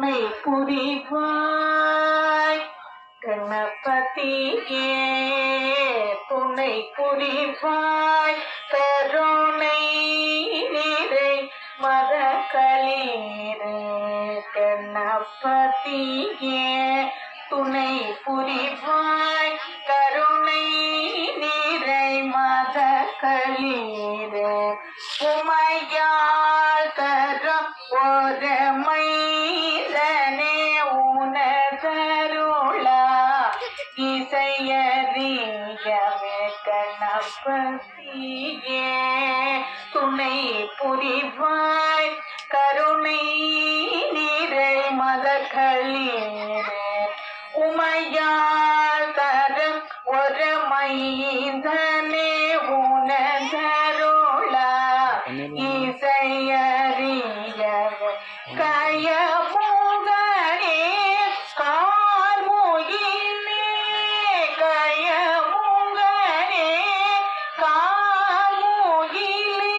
துணை புரிவாய் கணபதியே துணை புரிவாய் கருணை நிறை மதக்களீரே கணபதியே துணை புரிவாய் கருணை நிறை மதக்களீரே உமையால் தரும் ஒரு மைதனே உனதருளா இசையறியவே கணபதியே துணை புரிவாய் கருணை நிறை மதக்களீரே உமையால் தரும் ஒரு மைதனே உனதருளா இசையறியவே கயமோ